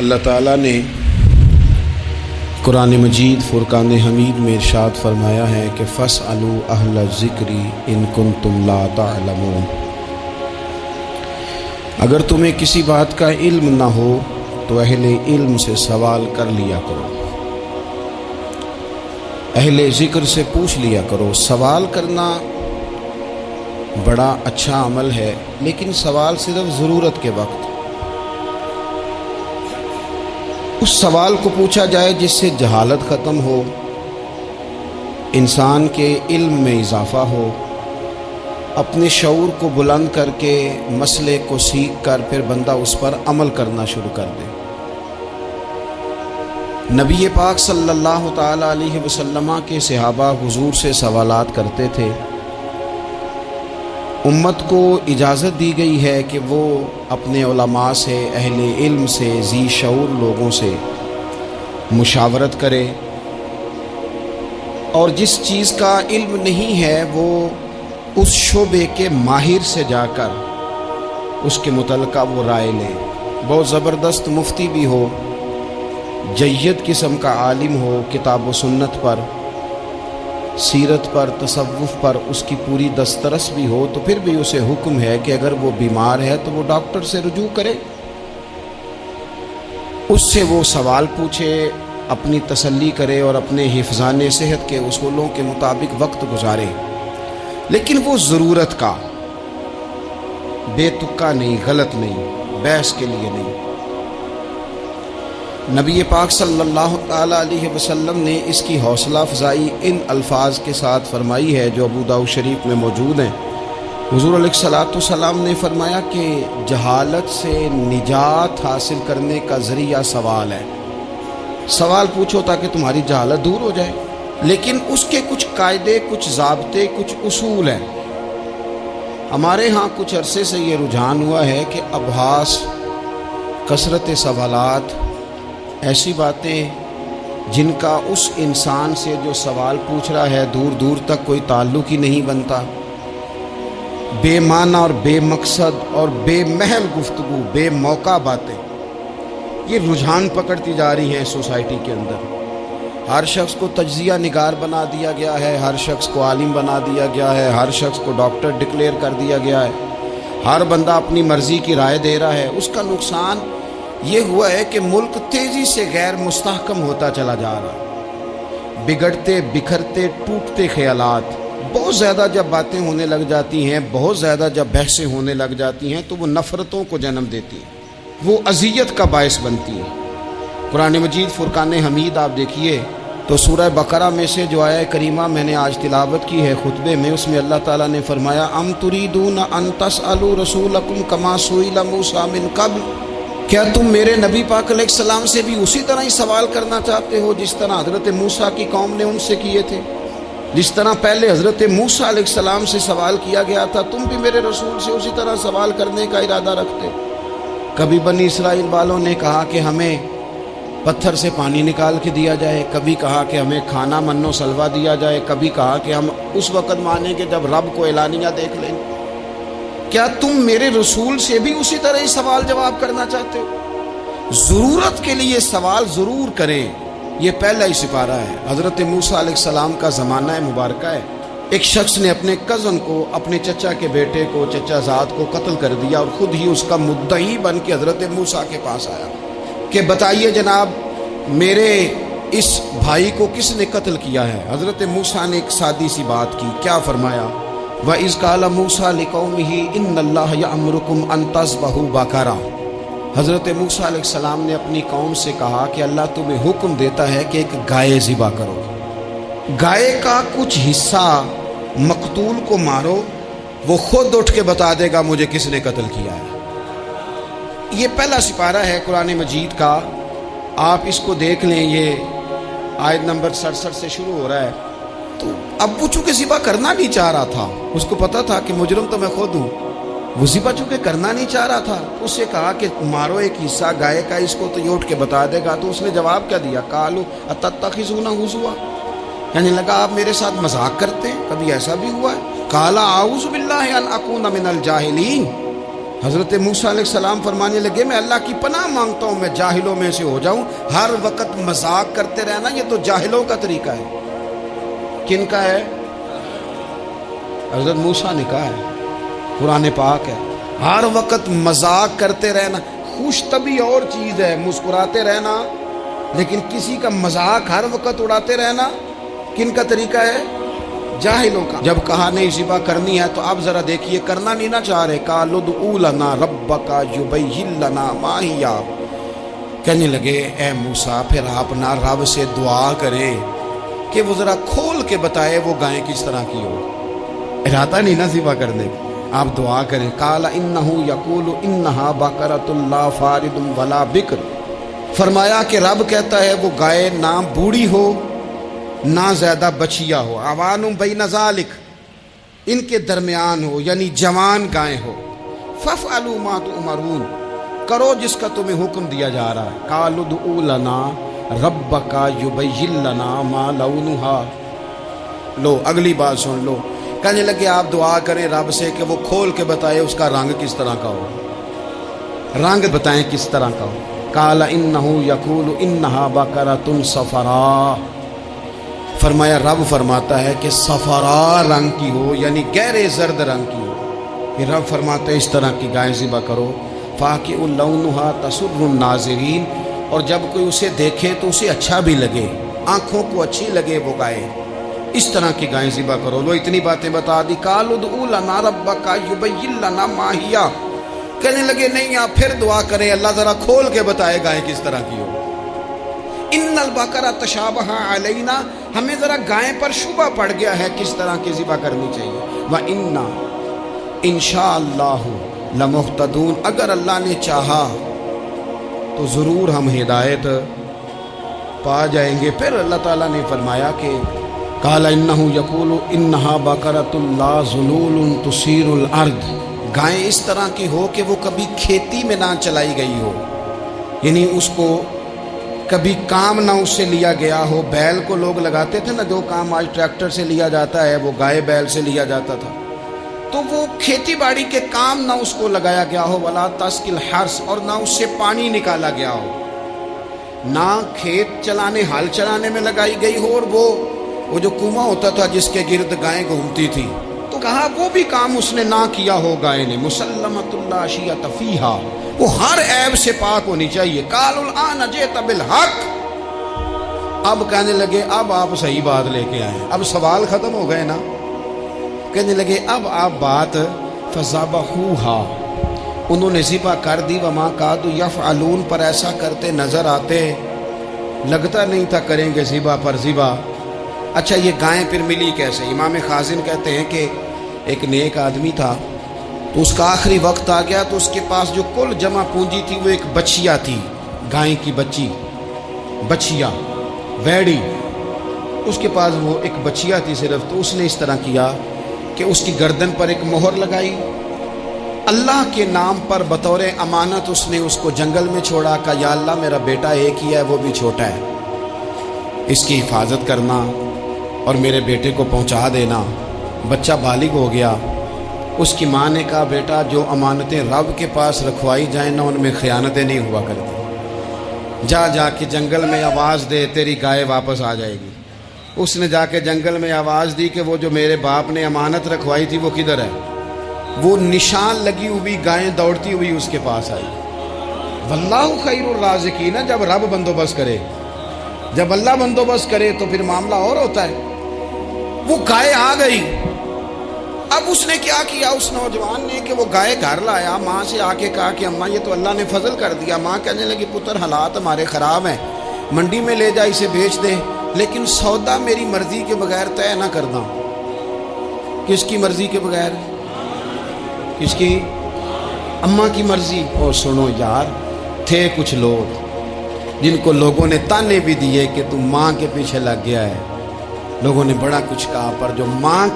اللہ تعالیٰ نے قرآن مجید فرقان حمید میں ارشاد فرمایا ہے کہ فَاسْأَلُوا أَهْلَ الذِّكْرِ إِن كُنتُمْ لَا تَعْلَمُونَ۔ اگر تمہیں کسی بات کا علم نہ ہو تو اہل علم سے سوال کر لیا کرو، اہل ذکر سے پوچھ لیا کرو۔ سوال کرنا بڑا اچھا عمل ہے، لیکن سوال صرف ضرورت کے وقت اس سوال کو پوچھا جائے جس سے جہالت ختم ہو، انسان کے علم میں اضافہ ہو، اپنے شعور کو بلند کر کے مسئلے کو سیکھ کر پھر بندہ اس پر عمل کرنا شروع کر دے۔ نبی پاک صلی اللہ تعالی علیہ وسلم کے صحابہ حضور سے سوالات کرتے تھے۔ امت کو اجازت دی گئی ہے کہ وہ اپنے علماء سے، اہل علم سے، ذی شعور لوگوں سے مشاورت کرے، اور جس چیز کا علم نہیں ہے وہ اس شعبے کے ماہر سے جا کر اس کے متعلقہ وہ رائے لے۔ بہت زبردست مفتی بھی ہو، جید قسم کا عالم ہو، کتاب و سنت پر، سیرت پر، تصوف پر اس کی پوری دسترس بھی ہو، تو پھر بھی اسے حکم ہے کہ اگر وہ بیمار ہے تو وہ ڈاکٹر سے رجوع کرے، اس سے وہ سوال پوچھے، اپنی تسلی کرے اور اپنے حفظان صحت کے اصولوں کے مطابق وقت گزارے، لیکن وہ ضرورت کا، بے تکا نہیں، غلط نہیں، بحث کے لیے نہیں۔ نبی پاک صلی اللہ تعالی علیہ وسلم نے اس کی حوصلہ افزائی ان الفاظ کے ساتھ فرمائی ہے جو ابو داؤد شریف میں موجود ہیں۔ حضور علیہ الصلوۃ والسلام نے فرمایا کہ جہالت سے نجات حاصل کرنے کا ذریعہ سوال ہے۔ سوال پوچھو تاکہ تمہاری جہالت دور ہو جائے، لیکن اس کے کچھ قاعدے، کچھ ضابطے، کچھ اصول ہیں۔ ہمارے ہاں کچھ عرصے سے یہ رجحان ہوا ہے کہ ابحاث، کثرت سوالات، ایسی باتیں جن کا اس انسان سے جو سوال پوچھ رہا ہے دور دور تک کوئی تعلق ہی نہیں بنتا، بے معنی اور بے مقصد اور بے محل گفتگو، بے موقع باتیں، یہ رجحان پکڑتی جا رہی ہیں سوسائٹی کے اندر۔ ہر شخص کو تجزیہ نگار بنا دیا گیا ہے، ہر شخص کو عالم بنا دیا گیا ہے، ہر شخص کو ڈاکٹر ڈکلیئر کر دیا گیا ہے، ہر بندہ اپنی مرضی کی رائے دے رہا ہے۔ اس کا نقصان یہ ہوا ہے کہ ملک تیزی سے غیر مستحکم ہوتا چلا جا رہا، بگڑتے، بکھرتے، ٹوٹتے خیالات۔ بہت زیادہ جب باتیں ہونے لگ جاتی ہیں، بہت زیادہ جب بحثیں ہونے لگ جاتی ہیں تو وہ نفرتوں کو جنم دیتی ہیں، وہ اذیت کا باعث بنتی ہیں۔ قرآن مجید فرقان حمید آپ دیکھیے تو سورہ بقرہ میں سے جو آیہ کریمہ میں نے آج تلاوت کی ہے خطبے میں، اس میں اللہ تعالیٰ نے فرمایا ام تریدون ان تسألوا رسولکم کما سئل موسیٰ من قبل، کیا تم میرے نبی پاک علیہ السلام سے بھی اسی طرح ہی سوال کرنا چاہتے ہو جس طرح حضرت موسیٰ کی قوم نے ان سے کیے تھے؟ جس طرح پہلے حضرت موسیٰ علیہ السلام سے سوال کیا گیا تھا، تم بھی میرے رسول سے اسی طرح سوال کرنے کا ارادہ رکھتے؟ کبھی بنی اسرائیل والوں نے کہا کہ ہمیں پتھر سے پانی نکال کے دیا جائے، کبھی کہا کہ ہمیں کھانا من و سلوہ دیا جائے، کبھی کہا کہ ہم اس وقت مانیں گے جب رب کو اعلانیہ دیکھ لیں۔ کیا تم میرے رسول سے بھی اسی طرح ہی سوال جواب کرنا چاہتے ہو؟ ضرورت کے لیے سوال ضرور کریں، یہ پہلا ہی سپارہ ہے۔ حضرت موسیٰ علیہ السلام کا زمانہ مبارکہ ہے، ایک شخص نے اپنے کزن کو، اپنے چچا کے بیٹے کو، چچا زاد کو قتل کر دیا اور خود ہی اس کا مدعی بن کے حضرت موسیٰ کے پاس آیا کہ بتائیے جناب میرے اس بھائی کو کس نے قتل کیا ہے؟ حضرت موسیٰ نے ایک سادی سی بات کی، کیا فرمایا؟ وَإِذْ قَالَ مُوسَىٰ لِقَوْمِهِ إِنَّ اللَّهَ يَأْمُرُكُمْ أَن تَذْبَحُوا بَقَرَةً۔ حضرت موسیٰ علیہ السلام نے اپنی قوم سے کہا کہ اللہ تمہیں حکم دیتا ہے کہ ایک گائے ذبح کرو، گائے کا کچھ حصہ مقتول کو مارو، وہ خود اٹھ کے بتا دے گا مجھے کس نے قتل کیا ہے۔ یہ پہلا سپارہ ہے قرآن مجید کا، آپ اس کو دیکھ لیں، یہ آیت نمبر 67 سے شروع ہو رہا ہے۔ تو اب وہ چونکہ ذبح کرنا نہیں چاہ رہا تھا، اس کو پتا تھا کہ مجرم تو میں خود ہوں، وہ ذبح چونکہ کرنا نہیں چاہ رہا تھا، اس سے کہا کہ مارو ایک حصہ گائے کا، اس کو تو یہ اٹھ کے بتا دے گا۔ تو اس نے جواب کیا دیا؟ قالوا اتتخذون ہزوا، یعنی لگا آپ میرے ساتھ مذاق کرتے ہیں، کبھی ایسا بھی ہوا ہے؟ قال اعوذ باللہ ان اکون من الجاہلین، حضرت موسیٰ علیہ السلام فرمانے لگے میں اللہ کی پناہ مانگتا ہوں میں جاہلوں میں سے ہو جاؤں، ہر وقت مذاق کرتے رہنا یہ تو جاہلوں کا طریقہ ہے۔ کن کا ہے؟ حضرت موسیٰ نے کہا ہے، قرآن پاک ہے، ہر وقت مذاق کرتے رہنا۔ خوش طبعی اور چیز ہے، مسکراتے رہنا، لیکن کسی کا مذاق ہر وقت اڑاتے رہنا کن کا طریقہ ہے؟ جاہلوں کا۔ جب کہا نہیں ذبح کرنی ہے تو اب ذرا دیکھیے، کرنا نہیں نہ چاہ رہے، قالوا ادع لنا ربک یبین لنا ما ہی، کہنے لگے اے موسیٰ پھر آپ نہ رب سے دعا کریں کہ وہ ذرا کھول کے بتائے وہ گائے کس طرح کی ہو۔ ارادہ نہیں نہ ذبح کرنے کا، آپ دعا کریں۔ قال انہ یقول انہا بقرۃ لا فارض ولا بکر، فرمایا کہ رب کہتا ہے وہ گائے نہ بوڑھی ہو نہ زیادہ بچیا ہو، عوان بین ذالک، ان کے درمیان ہو، یعنی جوان گائے ہو۔ فافعلوا ما تؤمرون، کرو جس کا تمہیں حکم دیا جا رہا ہے۔ قالوا ادع لنا ربک یبین لنا ما لونھا، لو اگلی بات سن لو، کہنے لگے آپ دعا کریں رب سے کہ وہ کھول کے بتائے اس کا رنگ کس طرح کا ہو، رنگ بتائیں کس طرح کا ہو۔ قال انہ یقول انہا بقرۃ صفراء، فرمایا رب فرماتا ہے کہ صفراء رنگ کی ہو، یعنی گہرے زرد رنگ کی ہو۔ کہ رب فرماتا ہے اس طرح کی گائے ذبح کرو۔ فاقع لونھا تسر الناظرین، اور جب کوئی اسے دیکھے تو اسے اچھا بھی لگے، آنکھوں کو اچھی لگے وہ گائے، اس طرح کی گائیں ذبح کرو۔ لو اتنی باتیں بتا دی۔ قالوا ادع لنا ربک یبین لنا ما ہی، کہنے لگے نہیں آپ پھر دعا کریں اللہ ذرا کھول کے بتائے گائیں کس طرح کی ہو۔ ان البقرۃ تشابہ علینا، ہمیں ذرا گائیں پر شبہ پڑ گیا ہے کس طرح کی ذبح کرنی چاہیے۔ وَإِنَّا انشاءاللہ لمہتدون، اگر اللہ نے چاہا تو ضرور ہم ہدایت پا جائیں گے۔ پھر اللہ تعالیٰ نے فرمایا کہ قال انہ یقول انہا بقرۃ لا ذلول تثیر الارض، گائیں اس طرح کی ہو کہ وہ کبھی کھیتی میں نہ چلائی گئی ہو، یعنی اس کو کبھی کام نہ اس سے لیا گیا ہو۔ بیل کو لوگ لگاتے تھے نا، جو کام آج ٹریکٹر سے لیا جاتا ہے وہ گائے بیل سے لیا جاتا تھا، تو وہ کھیتی باڑی کے کام نہ اس کو لگایا گیا ہو۔ ولا تسقی الحرث، اور نہ اس سے پانی نکالا گیا ہو، نہ کھیت چلانے ہل چلانے میں لگائی گئی ہو، اور وہ جو کنواں ہوتا تھا جس کے گرد گائیں گھومتی تھی، تو کہا وہ بھی کام اس نے نہ کیا ہو گائے نے۔ مسلمۃ لا شیۃ فیہا، وہ ہر عیب سے پاک ہونی چاہیے۔ قالوا الآن جئت بالحق، اب کہنے لگے اب آپ صحیح بات لے کے آئے، اب سوال ختم ہو گئے نا، کہنے لگے اب آپ بات فذبحوہا، انہوں نے ذبح کر دی۔ وما کادوا یفعلون، پر ایسا کرتے نظر آتے، لگتا نہیں تھا کریں گے ذبح پر ذبح۔ اچھا یہ گائیں پھر ملی کیسے؟ امام خازن کہتے ہیں کہ ایک نیک آدمی تھا، تو اس کا آخری وقت آ گیا، تو اس کے پاس جو کل جمع پونجی تھی وہ ایک بچیا تھی، گائیں کی بچی، بچیا ویڑی، اس کے پاس وہ ایک بچیا تھی صرف۔ تو اس نے اس طرح کیا کہ اس کی گردن پر ایک مہر لگائی، اللہ کے نام پر بطور امانت اس نے اس کو جنگل میں چھوڑا، کہا یا اللہ میرا بیٹا ایک ہی ہے وہ بھی چھوٹا ہے، اس کی حفاظت کرنا اور میرے بیٹے کو پہنچا دینا۔ بچہ بالغ ہو گیا، اس کی ماں نے کہا بیٹا جو امانتیں رب کے پاس رکھوائی جائیں نا ان میں خیانتیں نہیں ہوا کرتی، جا کے جنگل میں آواز دے تیری گائے واپس آ جائے گی۔ اس نے جا کے جنگل میں آواز دی کہ وہ جو میرے باپ نے امانت رکھوائی تھی وہ کدھر ہے؟ وہ نشان لگی ہوئی گائیں دوڑتی ہوئی اس کے پاس آئی۔ واللہ خیر الرازقین، جب رب بندوبست کرے، جب اللہ بندوبست کرے تو پھر معاملہ اور ہوتا ہے۔ وہ گائے آ گئی، اب اس نے کیا کیا اس نوجوان نے کہ وہ گائے گھر لایا، ماں سے آ کے کہا کہ اماں یہ تو اللہ نے فضل کر دیا۔ ماں کہنے لگی پتر حالات ہمارے خراب ہیں، منڈی میں لے جا اسے بیچ دے، لیکن سودا میری مرضی کے بغیر طے نہ کرنا۔ کس کی مرضی کے بغیر؟ کس کی؟ اماں کی مرضی۔ اور سنو یار، تھے کچھ لوگ جن کو لوگوں نے تانے بھی دیے کہ تم ماں کے پیچھے لگ گیا ہے، لوگوں نے بڑا کچھ کہا، پر جو ماں